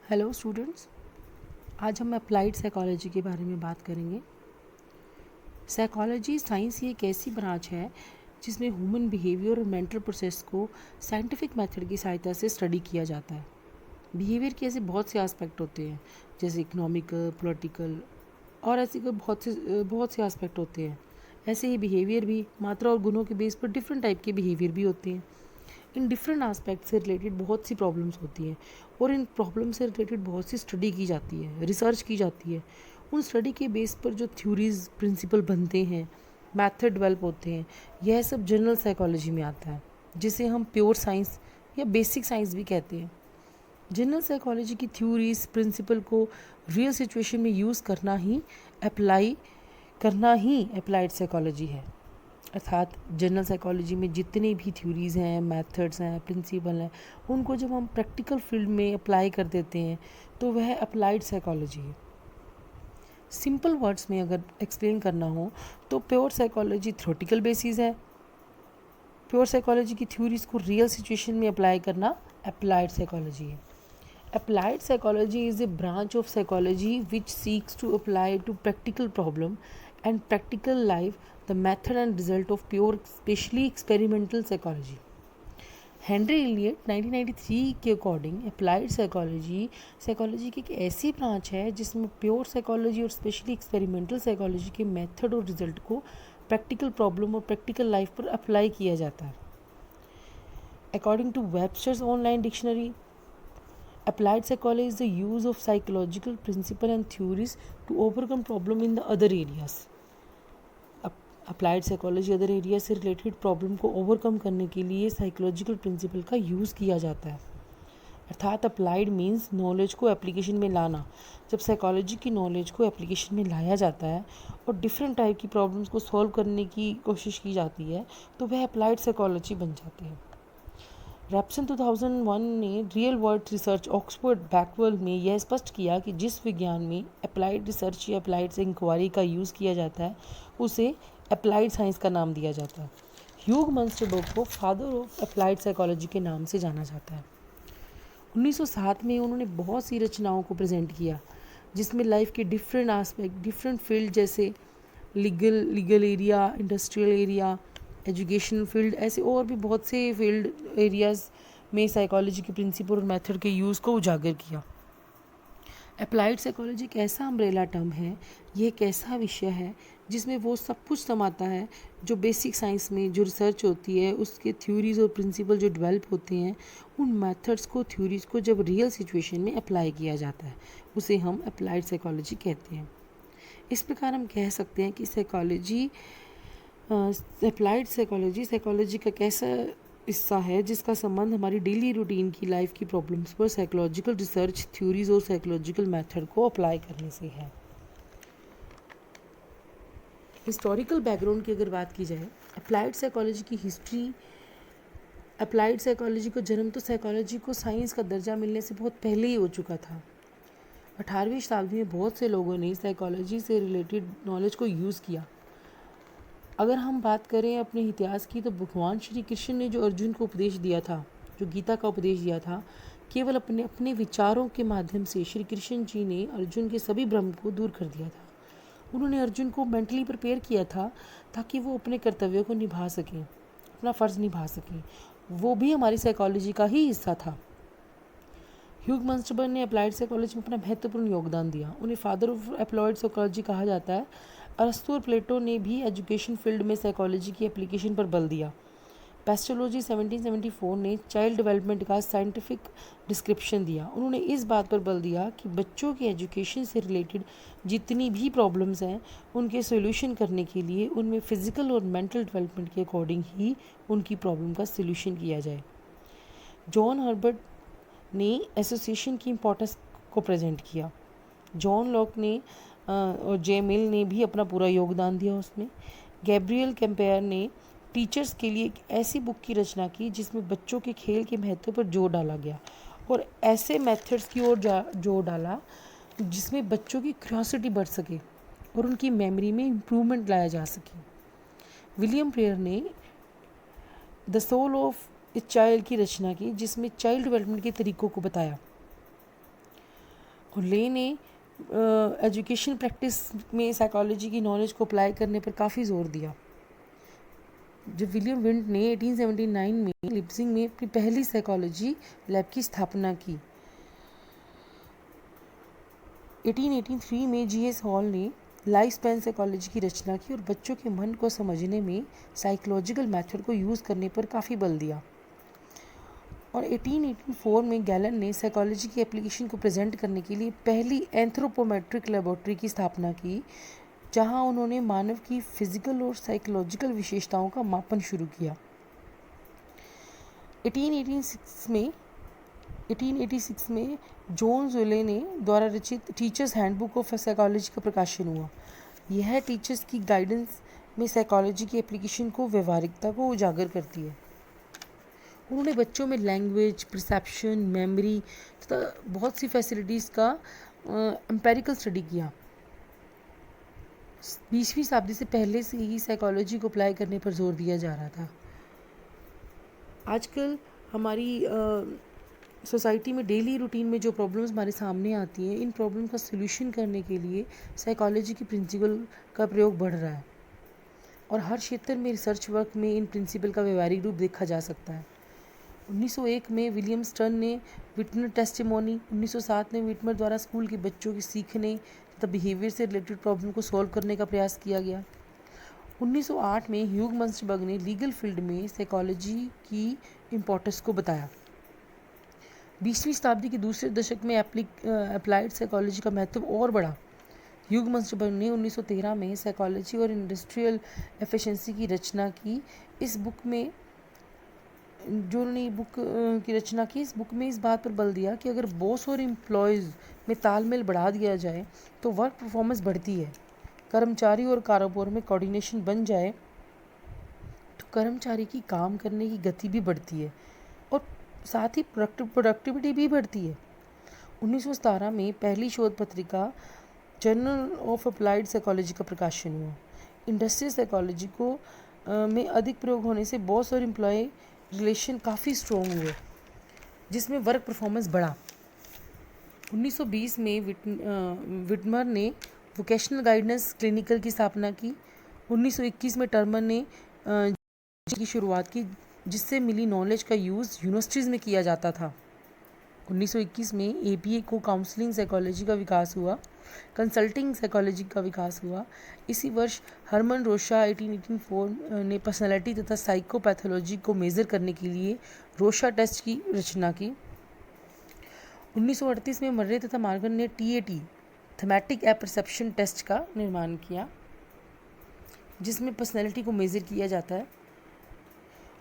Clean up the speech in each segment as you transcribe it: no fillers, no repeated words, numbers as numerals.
Hello students, आज हम applied psychology के बारे में बात करेंगे। साइकोलॉजी साइंस ये एक ऐसी ब्रांच है जिसमें ह्यूमन बिहेवियर और मेंटल प्रोसेस को साइंटिफिक मेथड की सहायता से स्टडी किया जाता है। बिहेवियर के ऐसे बहुत से एस्पेक्ट होते हैं, जैसे इकोनॉमिकल, पॉलिटिकल और ऐसे कोई बहुत से एस्पेक्ट होते हैं। ऐसे ही बिहेवियर भी मात्रा और गुणों के बेस पर डिफरेंट टाइप के बिहेवियर भी होते हैं। इन डिफरेंट एस्पेक्ट से रिलेटेड बहुत सी प्रॉब्लम्स होती हैं और इन प्रॉब्लम से रिलेटेड बहुत सी स्टडी की जाती है, रिसर्च की जाती है। उन स्टडी के बेस पर जो थ्योरीज प्रिंसिपल बनते हैं, मैथड डेवलप होते हैं, यह सब जनरल साइकोलॉजी में आता है, जिसे हम प्योर साइंस या बेसिक साइंस भी कहते हैं। जनरल साइकोलॉजी की थ्योरीज प्रिंसिपल को रियल सिचुएशन में यूज़ करना ही अप्लाइड साइकोलॉजी है। अर्थात जनरल साइकोलॉजी में जितने भी थ्योरीज़ हैं, मेथड्स हैं, प्रिंसिपल हैं, उनको जब हम प्रैक्टिकल फील्ड में अप्लाई कर देते हैं तो वह अप्लाइड साइकोलॉजी है। सिंपल वर्ड्स में अगर एक्सप्लेन करना हो तो प्योर साइकोलॉजी थ्योरेटिकल बेसिस है। प्योर साइकोलॉजी की थ्योरीज को रियल सिचुएशन में अप्लाई करना अप्लाइड साइकोलॉजी है। Applied psychology is a branch of psychology which seeks to apply to practical problem and practical life the method and result of pure specially experimental psychology. Henry Elliott 1993 के according applied psychology की एक ऐसी branch है जिसमें pure psychology और specially experimental psychology के method और result को प्रैक्टिकल प्रॉब्लम और प्रैक्टिकल लाइफ पर अप्लाई किया जाता है। According to Webster's online dictionary, applied psychology is the use of psychological principle and theories to overcome problem in the other areas. Applied psychology other area से related problem को overcome करने के लिए psychological principle का use किया जाता है। अर्थात अप्लाइड मीन्स नॉलेज को एप्लीकेशन में लाना। जब साइकोलॉजी की नॉलेज को एप्लीकेशन में लाया जाता है और डिफरेंट टाइप की प्रॉब्लम्स को सॉल्व करने की कोशिश की जाती है तो वह अप्लाइड साइकोलॉजी बन जाती है। रैप्सन 2001 ने रियल वर्ल्ड रिसर्च ऑक्सफोर्ड बैकवर्ल्ड में यह स्पष्ट किया कि जिस विज्ञान में अप्लाइड रिसर्च या अप्लाइड इंक्वायरी का यूज़ किया जाता है उसे अप्लाइड साइंस का नाम दिया जाता है। ह्यूग मंस्टरबर्ग को फादर ऑफ अप्लाइड साइकोलॉजी के नाम से जाना जाता है। 1907 में उन्होंने बहुत सी रचनाओं को प्रेजेंट किया जिसमें लाइफ के डिफरेंट एस्पेक्ट, डिफरेंट फील्ड जैसे legal area, industrial area, education field, ऐसे और भी बहुत से फील्ड एरियाज़ में साइकोलॉजी के प्रिंसिपल और मेथड के यूज़ को उजागर किया। अप्लाइड साइकोलॉजी एक ऐसा अम्ब्रेला टर्म है, ये एक ऐसा विषय है जिसमें वो सब कुछ समाता है जो बेसिक साइंस में जो रिसर्च होती है, उसके थ्योरीज और प्रिंसिपल जो डेवलप होते हैं, उन मेथड्स को, थ्योरीज को जब रियल सिचुएशन में अप्लाई किया जाता है उसे हम अप्लाइड साइकोलॉजी कहते हैं। इस प्रकार हम कह सकते हैं कि अप्लाइड साइकोलॉजी का कैसा हिस्सा है जिसका संबंध हमारी डेली रूटीन की लाइफ की प्रॉब्लम्स पर साइकोलॉजिकल रिसर्च, थ्योरीज और साइकोलॉजिकल मेथड को अप्लाई करने से है। हिस्टोरिकल बैकग्राउंड की अगर बात की जाए, अप्लाइड साइकोलॉजी की हिस्ट्री, अप्लाइड साइकोलॉजी को जन्म तो साइकोलॉजी को साइंस का दर्जा मिलने से बहुत पहले ही हो चुका था। 18वीं शताब्दी में बहुत से लोगों ने साइकोलॉजी से रिलेटेड नॉलेज को यूज़ किया। अगर हम बात करें अपने इतिहास की तो भगवान श्री कृष्ण ने जो अर्जुन को उपदेश दिया था, जो गीता का उपदेश दिया था, केवल अपने अपने विचारों के माध्यम से श्री कृष्ण जी ने अर्जुन के सभी भ्रम को दूर कर दिया था। उन्होंने अर्जुन को मेंटली प्रिपेयर किया था ताकि वो अपने कर्तव्यों को निभा सकें, अपना फ़र्ज़ निभा सकें। वो भी हमारी साइकोलॉजी का ही हिस्सा था। ह्यूग मंस्टरबर्ग ने अप्लाइड साइकोलॉजी में अपना महत्वपूर्ण योगदान दिया। उन्हें फादर ऑफ अप्लाइड साइकोलॉजी कहा जाता है। अरस्तु और प्लेटो ने भी एजुकेशन फील्ड में साइकोलॉजी की एप्लीकेशन पर बल दिया। पेस्टोलॉजी 1774 ने चाइल्ड डेवलपमेंट का साइंटिफिक डिस्क्रिप्शन दिया। उन्होंने इस बात पर बल दिया कि बच्चों की एजुकेशन से रिलेटेड जितनी भी प्रॉब्लम्स हैं उनके सोल्यूशन करने के लिए उनमें फ़िज़िकल और मेंटल डेवलपमेंट के अकॉर्डिंग ही उनकी प्रॉब्लम का सोल्यूशन किया जाए। जॉन हर्बर्ट ने एसोसिएशन की इम्पोर्टेंस को प्रेजेंट किया। जॉन लॉक ने और जे मिल ने भी अपना पूरा योगदान दिया उसमें। गैब्रियल कैम्पेयर ने टीचर्स के लिए एक ऐसी बुक की रचना की जिसमें बच्चों के खेल के महत्व पर जोर डाला गया और ऐसे मेथड्स की ओर जोर डाला जिसमें बच्चों की क्यूरियोसिटी बढ़ सके और उनकी मेमोरी में इम्प्रूवमेंट लाया जा सके। विलियम प्रेयर ने the soul of a child की रचना की जिसमें चाइल्ड डेवलपमेंट के तरीक़ों को बताया। और ले ने एजुकेशन प्रैक्टिस में साइकोलॉजी की नॉलेज को अप्लाई करने पर काफ़ी ज़ोर दिया। जब विलियम विंट ने 1879 में लिप्सिंग में अपनी पहली साइकोलॉजी लैब की स्थापना की। 1883 में जीएस हॉल ने लाइफ स्पैन साइकोलॉजी की रचना की और बच्चों के मन को समझने में साइकोलॉजिकल मेथड को यूज़ करने पर काफ़ी बल दिया। और 1884 में गैलन ने साइकोलॉजी की एप्लीकेशन को प्रेजेंट करने के लिए पहली एंथ्रोपोमेट्रिक लेबोरेटरी की स्थापना की, जहां उन्होंने मानव की फिजिकल और साइकोलॉजिकल विशेषताओं का मापन शुरू किया। 1886 में जॉन ज़ोले ने द्वारा रचित टीचर्स हैंडबुक ऑफ साइकोलॉजी का प्रकाशन हुआ। यह टीचर्स की गाइडेंस में साइकोलॉजी की एप्लीकेशन को व्यवहारिकता को उजागर करती है। उन्होंने बच्चों में लैंग्वेज, परसेप्शन, मेमोरी तथा बहुत सी फैसिलिटीज़ का एम्पेरिकल स्टडी किया। 20वीं शताब्दी से पहले से ही साइकोलॉजी को अप्लाई करने पर जोर दिया जा रहा था। आजकल हमारी सोसाइटी में डेली रूटीन में जो प्रॉब्लम्स हमारे सामने आती हैं, इन प्रॉब्लम का सोल्यूशन करने के लिए साइकोलॉजी की प्रिंसिपल का प्रयोग बढ़ रहा है और हर क्षेत्र में रिसर्च वर्क में इन प्रिंसिपल का व्यवहारिक रूप देखा जा सकता है। 1901 में विलियम स्टर्न ने विटमर टेस्टिमोनी, 1907 में विटमर द्वारा स्कूल के बच्चों के सीखने तथा बिहेवियर से रिलेटेड प्रॉब्लम को सॉल्व करने का प्रयास किया गया। 1908 में ह्यूग मंस्टरबर्ग ने लीगल फील्ड में साइकोलॉजी की इम्पोर्टेंस को बताया। 20वीं शताब्दी के दूसरे दशक में अप्लाइड साइकोलॉजी का महत्व और बढ़ा। ह्यूग मंस्टरबर्ग ने 1913 में साइकोलॉजी और इंडस्ट्रियल एफिशिएंसी की रचना की। इस बुक में जो उन्होंने बुक की रचना की, इस बुक में इस बात पर बल दिया कि अगर बॉस और एम्प्लॉयज़ में तालमेल बढ़ा दिया जाए तो वर्क परफॉर्मेंस बढ़ती है। कर्मचारी और कारोबार में कोऑर्डिनेशन बन जाए तो कर्मचारी की काम करने की गति भी बढ़ती है और साथ ही प्रोडक्टिविटी भी बढ़ती है। 1917 में पहली शोध पत्रिका जर्नल ऑफ अप्लाइड साइकोलॉजी का प्रकाशन हुआ। इंडस्ट्रियल साइकोलॉजी को में अधिक प्रयोग होने से बॉस और एम्प्लॉय रिलेशन काफ़ी स्ट्रॉन्ग हुए, जिसमें वर्क परफॉर्मेंस बढ़ा। 1920 में विटमर ने वोकेशनल गाइडेंस क्लिनिकल की स्थापना की। 1921 में टर्मन ने की शुरुआत की, जिससे मिली नॉलेज का यूज़ यूनिवर्सिटीज़ में किया जाता था। 1921 में एपीए को काउंसलिंग साइकोलॉजी का विकास हुआ, कंसल्टिंग साइकोलॉजी का विकास हुआ। इसी वर्ष हरमन रोशा 1884 ने पर्सनालिटी तथा साइकोपैथोलॉजी को मेज़र करने के लिए रोशा टेस्ट की रचना की। 1938 में मर्रे तथा मार्गन ने टीएटी थीमेटिक एपरसेप्शन टेस्ट का निर्माण किया, जिसमें पर्सनालिटी को मेज़र किया जाता है।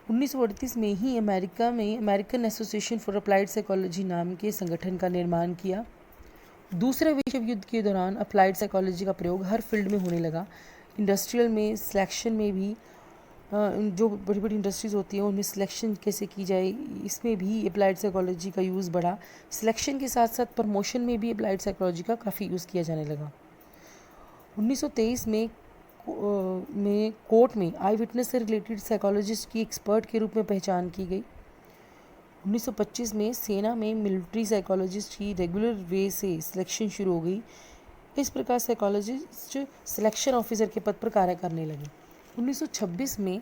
1938 में ही अमेरिका में American association for applied psychology नाम के संगठन का निर्माण किया। दूसरे विश्व युद्ध के दौरान अप्लाइड साइकोलॉजी का प्रयोग हर फील्ड में होने लगा। इंडस्ट्रियल में सिलेक्शन में भी जो बड़ी बड़ी इंडस्ट्रीज़ होती हैं उनमें सिलेक्शन कैसे की जाए, इसमें भी अप्लाइड साइकोलॉजी का यूज़ बढ़ा। सिलेक्शन के साथ साथ प्रमोशन में भी अप्लाइड साइकोलॉजी का काफ़ी यूज़ किया जाने लगा। 1923 में कोर्ट में आई विटनेस से रिलेटेड साइकोलॉजिस्ट की एक्सपर्ट के रूप में पहचान की गई। 1925 में सेना में मिलिट्री साइकोलॉजिस्ट की रेगुलर वे से सिलेक्शन शुरू हो गई। इस प्रकार साइकोलॉजिस्ट सिलेक्शन ऑफिसर के पद पर कार्य करने लगे। 1926 में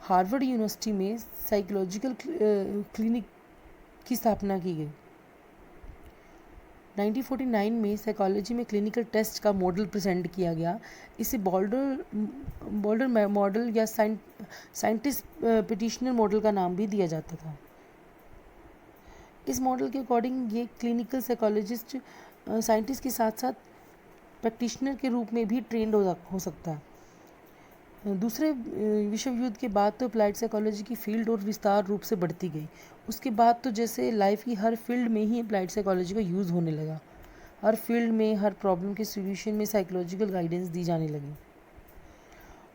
हार्वर्ड यूनिवर्सिटी में साइकोलॉजिकल क्लिनिक की स्थापना की गई। 1949 में साइकोलॉजी में क्लिनिकल टेस्ट का मॉडल प्रेजेंट किया गया। इसे बॉल्डर मॉडल या साइंटिस्ट पिटिशनर मॉडल का नाम भी दिया जाता था। इस मॉडल के अकॉर्डिंग ये क्लिनिकल साइकोलॉजिस्ट साइंटिस्ट के साथ साथ प्रैक्टिशनर के रूप में भी ट्रेंड हो सकता है। दूसरे विश्व युद्ध के बाद तो अप्लाइड साइकोलॉजी की फील्ड और विस्तार रूप से बढ़ती गई। उसके बाद तो जैसे लाइफ की हर फील्ड में ही अप्लाइड साइकोलॉजी का यूज़ होने लगा। हर फील्ड में हर प्रॉब्लम के सॉल्यूशन में साइकोलॉजिकल गाइडेंस दी जाने लगी।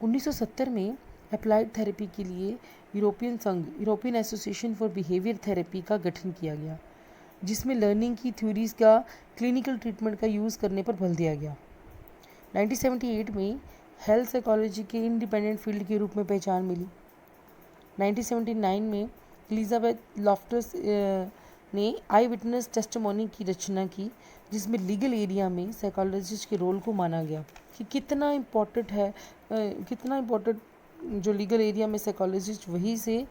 1970 में अप्लाइड थेरेपी के लिए European association for behaviour therapy का गठन किया गया, जिसमें लर्निंग की थ्योरीज का क्लिनिकल ट्रीटमेंट का यूज़ करने पर बल दिया गया। 1978 में हेल्थ साइकोलॉजी के इंडिपेंडेंट फील्ड के रूप में पहचान मिली। 1979 में एलिजाबेथ लॉफ्टस ने आई विटनेस टेस्टिमोनी की रचना की, जिसमें लीगल एरिया में साइकोलॉजिस्ट के रोल को माना गया कि कितना इम्पोर्टेंट है, कितना इम्पोर्टेंट जो लीगल एरिया में साइकोलॉजिस्ट, वहीं से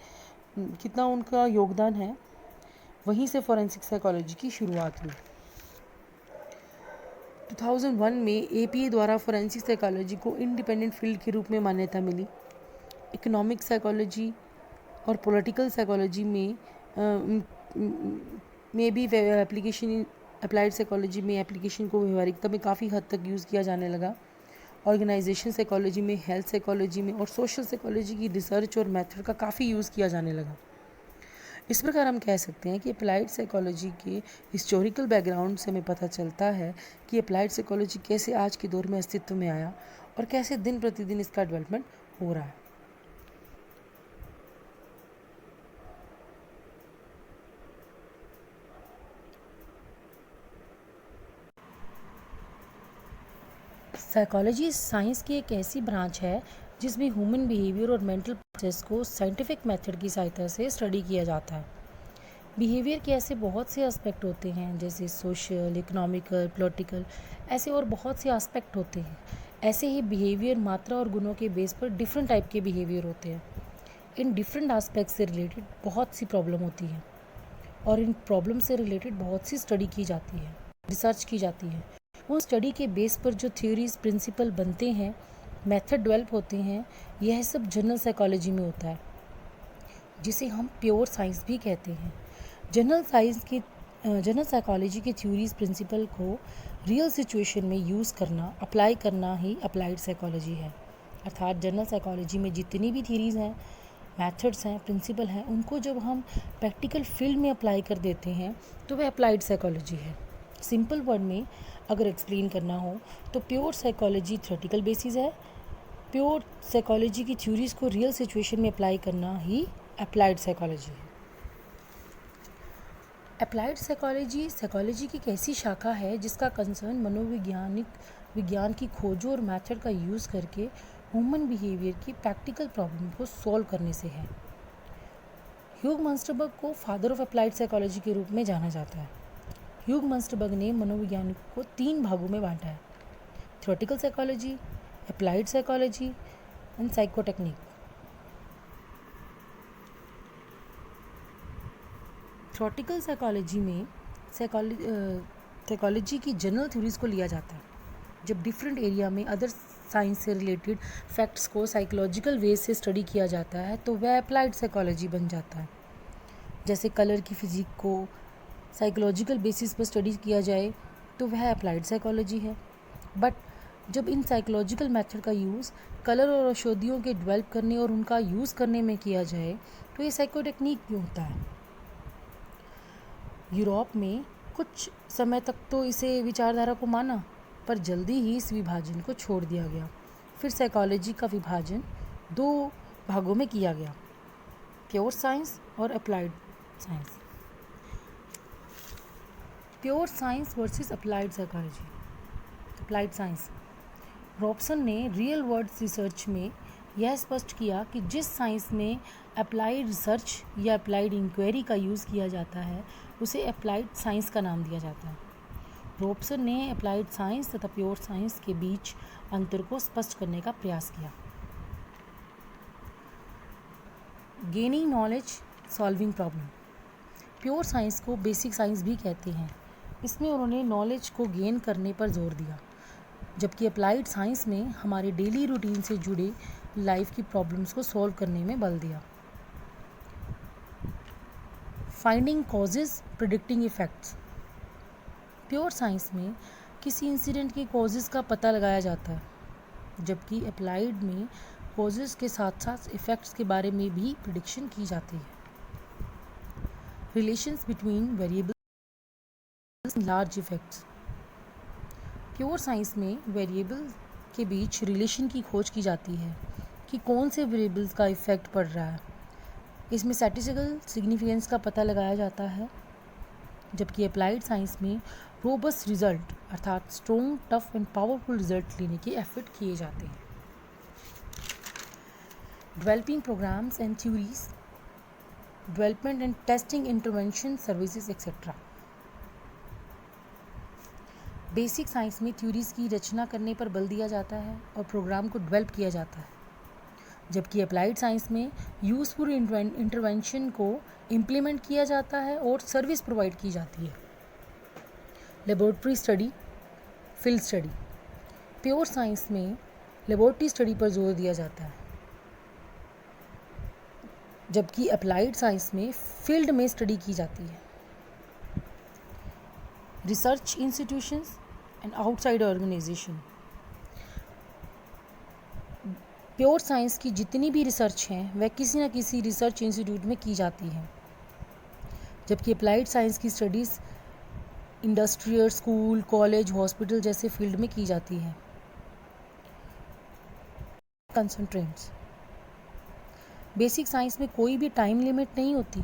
कितना उनका योगदान है, वहीं से फॉरेंसिक साइकोलॉजी की शुरुआत हुई। 2001 में APA द्वारा फॉरेंसिक साइकोलॉजी को इंडिपेंडेंट फील्ड के रूप में मान्यता मिली। इकोनॉमिक साइकोलॉजी और पॉलिटिकल साइकोलॉजी में भी एप्लीकेशन, अप्लाइड साइकोलॉजी में एप्लीकेशन को व्यवहारिकता में काफ़ी हद तक यूज़ किया जाने लगा। ऑर्गेनाइजेशन साइकोलॉजी में, हेल्थ साइकोलॉजी में और सोशल साइकोलॉजी की रिसर्च और मेथड का काफ़ी यूज़ किया जाने लगा। इस प्रकार हम कह सकते हैं कि अप्लाइड साइकोलॉजी के हिस्टोरिकल बैकग्राउंड से हमें पता चलता है कि अप्लाइड साइकोलॉजी कैसे आज के दौर में अस्तित्व में आया और कैसे दिन प्रतिदिन इसका डेवलपमेंट हो रहा है। साइकोलॉजी साइंस की एक ऐसी ब्रांच है जिसमें ह्यूमन बिहेवियर और मेंटल प्रोसेस को साइंटिफिक मेथड की सहायता से स्टडी किया जाता है। बिहेवियर के ऐसे बहुत से एस्पेक्ट होते हैं, जैसे सोशल, इकोनॉमिकल, पॉलिटिकल, ऐसे और बहुत से एस्पेक्ट होते हैं। ऐसे ही बिहेवियर, मात्रा और गुणों के बेस पर डिफरेंट टाइप के बिहेवियर होते हैं। इन डिफरेंट एस्पेक्ट से रिलेटेड बहुत सी प्रॉब्लम होती है और इन प्रॉब्लम से रिलेटेड बहुत सी स्टडी की जाती है, रिसर्च की जाती है। उन स्टडी के बेस पर जो थ्योरीज, प्रिंसिपल बनते हैं, मेथड डेवलप होते हैं, यह सब जनरल साइकोलॉजी में होता है, जिसे हम प्योर साइंस भी कहते हैं। जनरल साइकोलॉजी के थ्योरीज, प्रिंसिपल को रियल सिचुएशन में यूज़ करना, अप्लाई करना ही अप्लाइड साइकोलॉजी है। अर्थात जनरल साइकोलॉजी में जितनी भी थ्योरीज हैं, मेथड्स हैं, प्रिंसिपल हैं, उनको जब हम प्रैक्टिकल फील्ड में अप्लाई कर देते हैं तो वह अप्लाइड साइकोलॉजी है। सिंपल वर्ड में अगर एक्सप्लेन करना हो तो प्योर साइकोलॉजी थ्योरेटिकल बेसिस है, प्योर साइकोलॉजी की थ्योरीज को रियल सिचुएशन में अप्लाई करना ही अप्लाइड साइकोलॉजी है। अप्लाइड साइकोलॉजी साइकोलॉजी की एक ऐसी शाखा है जिसका कंसर्न विज्ञान की खोजों और मेथड का यूज़ करके ह्यूमन बिहेवियर की प्रैक्टिकल प्रॉब्लम को सॉल्व करने से है। ह्यूग मंस्टरबर्ग को फादर ऑफ अप्लाइड साइकोलॉजी के रूप में जाना जाता है। ह्यूग मंस्टरबर्ग ने मनोविज्ञान को 3 भागों में बांटा है: theoretical psychology, applied psychology and psychotechnic. Theoretical psychology में साइकोलॉजी की जनरल थ्योरीज को लिया जाता है। जब डिफरेंट एरिया में अदर साइंस से रिलेटेड फैक्ट्स को साइकोलॉजिकल वे से स्टडी किया जाता है तो वह अप्लाइड साइकोलॉजी बन जाता है। जैसे कलर की फिजिक को साइकोलॉजिकल बेसिस पर स्टडी किया जाए तो वह अप्लाइड साइकोलॉजी है। बट जब इन साइकोलॉजिकल मेथड का यूज़ कलर और औषधियों के डेवलप करने और उनका यूज़ करने में किया जाए तो ये साइकोटेक्निक भी होता है। यूरोप में कुछ समय तक तो इसे विचारधारा को माना, पर जल्दी ही इस विभाजन को छोड़ दिया गया। फिर साइकोलॉजी का विभाजन 2 भागों में किया गया: प्योर साइंस और applied science. Pure science versus applied psychology. Applied science. Robson ने रियल वर्ल्ड रिसर्च में यह स्पष्ट किया कि जिस साइंस में अप्लाइड रिसर्च या अप्लाइड इंक्वायरी का यूज़ किया जाता है उसे अप्लाइड साइंस का नाम दिया जाता है। रॉबसन ने अप्लाइड साइंस तथा प्योर साइंस के बीच अंतर को स्पष्ट करने का प्रयास किया। Gaining knowledge, solving problem. Pure science को बेसिक साइंस भी कहते हैं। इसमें उन्होंने नॉलेज को गेन करने पर जोर दिया, जबकि अप्लाइड साइंस में हमारे डेली रूटीन से जुड़े लाइफ की प्रॉब्लम्स को सॉल्व करने में बल दिया। Finding causes, predicting effects. Pure science में किसी इंसिडेंट के कॉजेज़ का पता लगाया जाता है, जबकि अप्लाइड में कॉजेज़ के साथ साथ इफ़ेक्ट्स के बारे में भी प्रिडिक्शन की जाती है। Relations between variables, large effects. Pure science में वेरिएबल के बीच रिलेशन की खोज की जाती है कि कौन से वेरिएबल्स का इफ़ेक्ट पड़ रहा है। इसमें स्टैटिस्टिकल सिग्निफिकेंस का पता लगाया जाता है, जबकि अप्लाइड साइंस में रोबस्ट रिजल्ट अर्थात strong, tough and powerful result लेने के एफर्ट किए जाते हैं। Developing programmes and theories. Development and testing, intervention services etcetera. Basic science में थ्योरीज की रचना करने पर बल दिया जाता है और प्रोग्राम को डेवलप किया जाता है, जबकि अप्लाइड साइंस में यूजफुल इंटरवेंशन को इम्प्लीमेंट किया जाता है और सर्विस प्रोवाइड की जाती है। Laboratory study, field study. Pure science में लेबोरेटरी स्टडी पर जोर दिया जाता है, जबकि अप्लाइड साइंस में फील्ड में स्टडी की जाती है। Research institutions and outside organisation. Pure science की जितनी भी रिसर्च हैं वह किसी न किसी रिसर्च इंस्टीट्यूट में की जाती है, जबकि अप्लाइड साइंस की studies industrial, school, college, hospital जैसे फील्ड में की जाती है। कंसंट्रेंट्स। बेसिक साइंस में कोई भी टाइम लिमिट नहीं होती।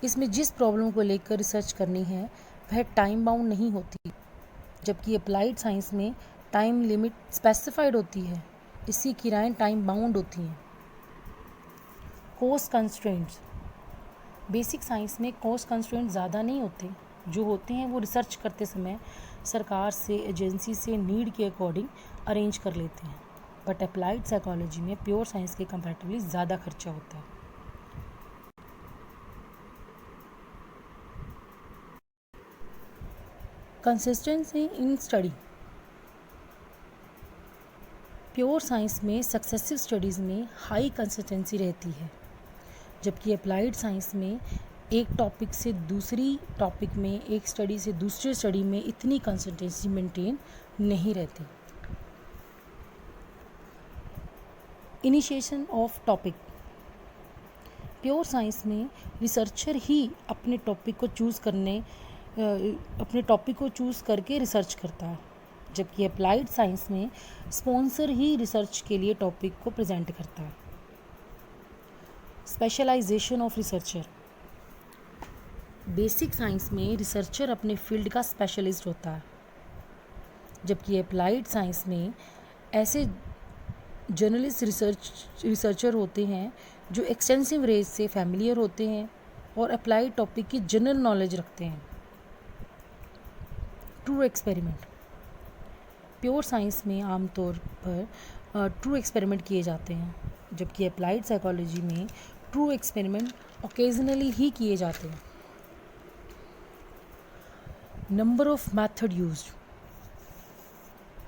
इसमें जिस प्रॉब्लम को लेकर रिसर्च करनी है वह टाइम बाउंड नहीं होती, जबकि अप्लाइड साइंस में टाइम लिमिट स्पेसिफाइड होती है, इसकी किराएं टाइम बाउंड होती हैं। Cost constraints. बेसिक साइंस में कॉस्ट कंस्ट्रेंट ज़्यादा नहीं होते, जो होते हैं वो रिसर्च करते समय सरकार से, एजेंसी से नीड के अकॉर्डिंग अरेंज कर लेते हैं, बट अप्लाइड साइकोलॉजी में प्योर साइंस के कंपैरेटिवली ज़्यादा खर्चा होता है। Consistency in study. Pure science में सक्सेसिव स्टडीज़ में हाई कंसिस्टेंसी रहती है, जबकि अप्लाइड साइंस में एक टॉपिक से दूसरी टॉपिक में, एक स्टडी से दूसरी स्टडी में इतनी कंसिस्टेंसी मेंटेन नहीं रहती। Initiation of topic. Pure science में रिसर्चर ही अपने टॉपिक को चूज़ करके रिसर्च करता है, जबकि अप्लाइड साइंस में स्पॉन्सर ही रिसर्च के लिए टॉपिक को प्रेजेंट करता है। Specialisation of researcher. Basic science में रिसर्चर अपने फील्ड का स्पेशलिस्ट होता है, जबकि अप्लाइड साइंस में ऐसे जर्नलिस्ट रिसर्चर होते हैं जो एक्सटेंसिव रेंज से फैमिलियर होते हैं और अप्लाइड टॉपिक की जनरल नॉलेज रखते हैं। True experiment. प्योर साइंस में आमतौर पर ट्रू एक्सपेरिमेंट किए जाते हैं, जबकि अप्लाइड साइकोलॉजी में ट्रू एक्सपेरिमेंट ओकेजनली ही किए जाते हैं। Number of method used.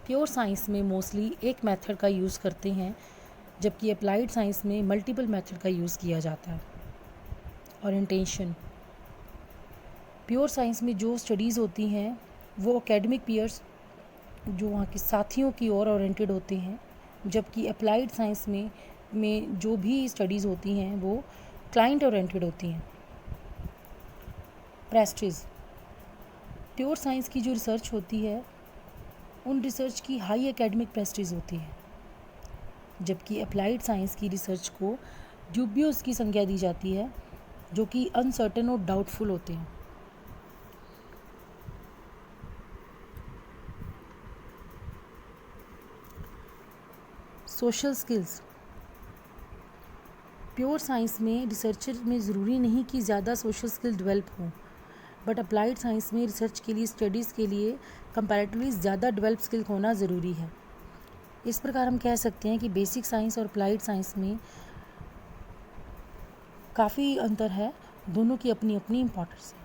Pure science में मोस्टली एक मेथड का यूज़ करते हैं, जबकि अप्लाइड साइंस में मल्टीपल मेथड का यूज़ किया जाता है। ओरिएंटेशन। प्योर साइंस में जो स्टडीज़ होती हैं वो एकेडमिक पीयर्स, जो वहाँ के साथियों की ओर ओरिएंटेड होते हैं, जबकि अप्लाइड साइंस में जो भी स्टडीज़ होती हैं वो क्लाइंट ओरिएंटेड होती हैं। प्रेस्टीज। प्योर साइंस की जो रिसर्च होती है उन रिसर्च की हाई एकेडमिक प्रेस्टीज होती है, जबकि अप्लाइड साइंस की रिसर्च को ड्यूबियस की संज्ञा दी जाती है, जो कि अनसर्टेन और डाउटफुल होते हैं। Social skills. प्योर साइंस में रिसर्चर में ज़रूरी नहीं कि ज़्यादा सोशल स्किल डेवलप हों, बट अप्लाइड साइंस में रिसर्च के लिए, स्टडीज़ के लिए कंपैरेटिवली ज़्यादा डेवलप स्किल होना ज़रूरी है। इस प्रकार हम कह सकते हैं कि बेसिक साइंस और अप्लाइड साइंस में काफ़ी अंतर है, दोनों की अपनी अपनी इम्पोर्टेंस है।